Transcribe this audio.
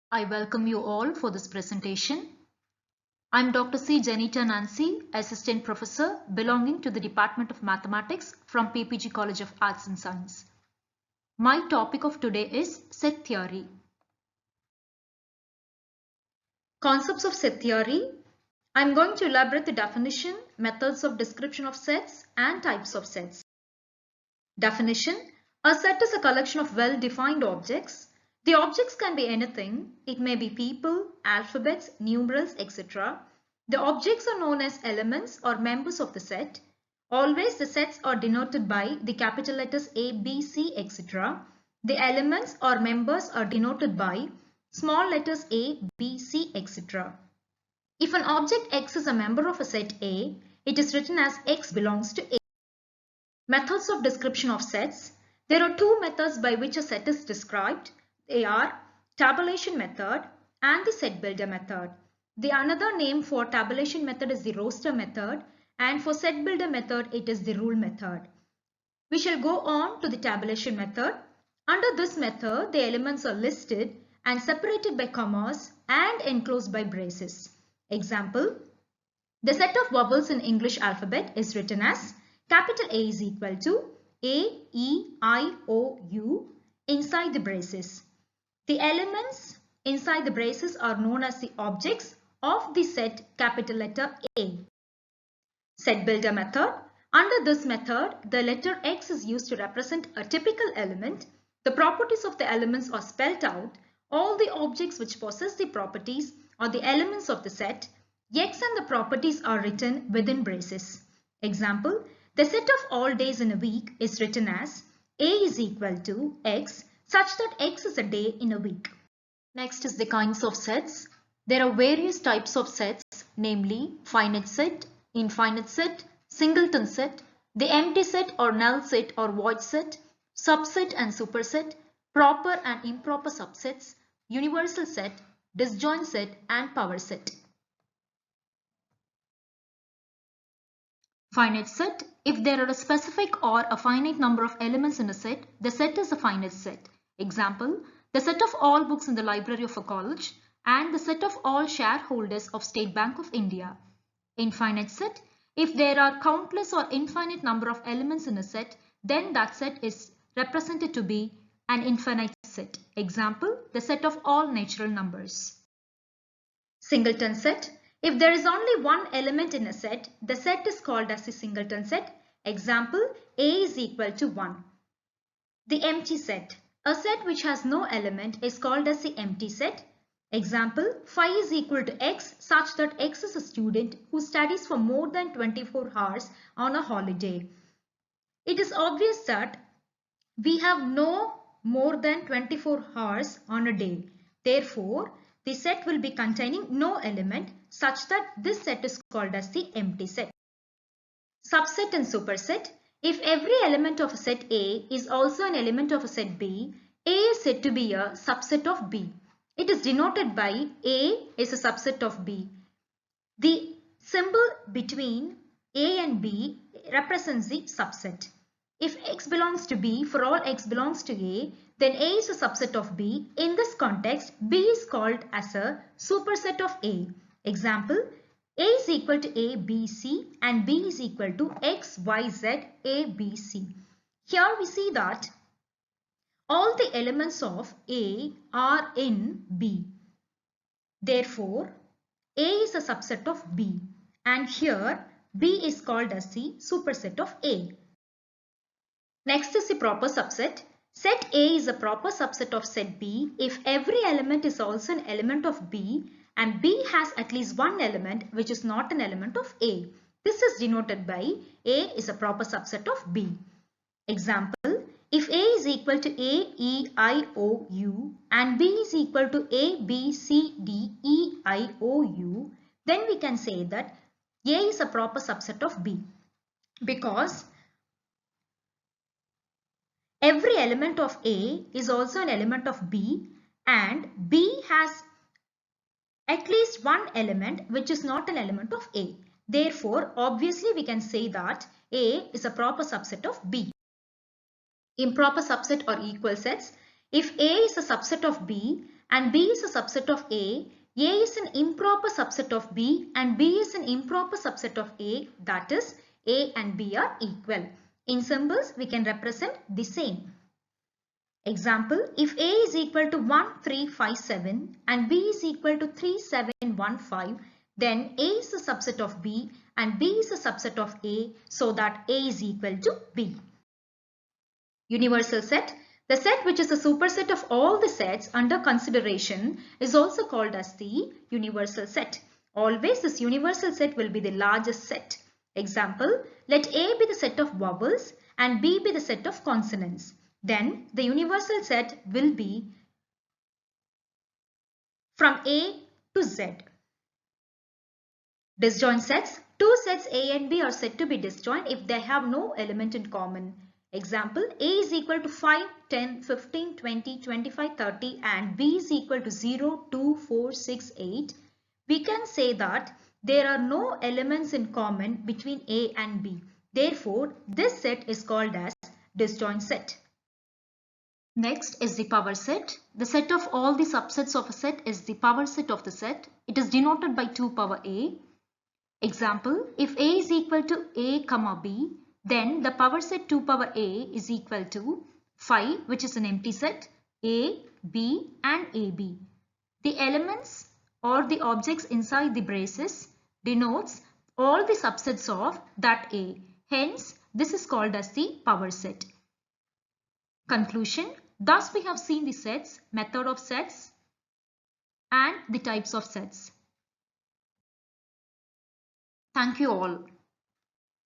I welcome you all for this presentation. I'm Dr. C. Janita Nancy, Assistant Professor belonging to the Department of Mathematics from PPG College of Arts and Science. My topic of today is set theory. Concepts of set theory. I'm going to elaborate the definition, methods of description of sets, and types of sets. Definition. A set is a collection of well-defined objects. The objects can be anything. It may be people, alphabets, numerals, etc. The objects are known as elements or members of the set. Always the sets are denoted by the capital letters A, B, C, etc. The elements or members are denoted by small letters A, B, C, etc. If an object X is a member of a set A, it is written as X belongs to A. Methods of description of sets. There are two methods by which a set is described. They are tabulation method and the set builder method. The another name for tabulation method is the roster method, and for set builder method it is the rule method. We shall go on to the tabulation method. Under this method, the elements are listed and separated by commas and enclosed by braces. Example, the set of vowels in English alphabet is written as capital A is equal to A, E, I, O, U inside the braces. The elements inside the braces are known as the objects of the set capital letter A. Set builder method. Under this method, the letter X is used to represent a typical element. The properties of the elements are spelled out. All the objects which possess the properties are the elements of the set. X and the properties are written within braces. Example, the set of all days in a week is written as A is equal to X such that X is a day in a week. Next is the kinds of sets. There are various types of sets, namely finite set, infinite set, singleton set, the empty set or null set or void set, subset and superset, proper and improper subsets, universal set, disjoint set, and power set. Finite set. If there are a specific or a finite number of elements in a set, the set is a finite set. Example, the set of all books in the library of a college and the set of all shareholders of State Bank of India. Infinite set. If there are countless or infinite number of elements in a set, then that set is represented to be an infinite set. Example, the set of all natural numbers. Singleton set. If there is only one element in a set, the set is called as the singleton set. Example, A is equal to 1. The empty set. A set which has no element is called as the empty set. Example, phi is equal to X such that X is a student who studies for more than 24 hours on a holiday. It is obvious that we have no more than 24 hours on a day. Therefore, the set will be containing no element such that this set is called as the empty set. Subset and superset. If every element of a set A is also an element of a set B, A is said to be a subset of B. It is denoted by A is a subset of B. The symbol between A and B represents the subset. If X belongs to B for all X belongs to A, then A is a subset of B. In this context, B is called as a superset of A. Example, A is equal to A, B, C and B is equal to X, Y, Z, A, B, C. Here we see that all the elements of A are in B. Therefore, A is a subset of B and here B is called as the superset of A. Next is the proper subset. Set A is a proper subset of set B if every element is also an element of B and B has at least one element which is not an element of A. This is denoted by A is a proper subset of B. Example, if A is equal to A, E, I, O, U and B is equal to A, B, C, D, E, I, O, U, then we can say that A is a proper subset of B because every element of A is also an element of B and B has at least one element which is not an element of A. Therefore, obviously we can say that A is a proper subset of B. Improper subset or equal sets. If A is a subset of B and B is a subset of A is an improper subset of B and B is an improper subset of A, that is A and B are equal. In symbols, we can represent the same. Example, if A is equal to 1357 and B is equal to 3715, then A is a subset of B and B is a subset of A, so that A is equal to B. Universal set. The set which is a superset of all the sets under consideration is also called as the universal set. Always this universal set will be the largest set. Example, let A be the set of vowels and B be the set of consonants. Then the universal set will be from A to Z. Disjoint sets. Two sets A and B are said to be disjoint if they have no element in common. Example, A is equal to 5, 10, 15, 20, 25, 30 and B is equal to 0, 2, 4, 6, 8. We can say that there are no elements in common between A and B. Therefore, this set is called as disjoint set. Next is the power set. The set of all the subsets of a set is the power set of the set. It is denoted by 2 power A. Example, if A is equal to A comma B, then the power set 2 power A is equal to 5, which is an empty set, A, B and AB. The elements or the objects inside the braces denotes all the subsets of that A. Hence, this is called as the power set. Conclusion. Thus, we have seen the sets, method of sets and the types of sets. Thank you all.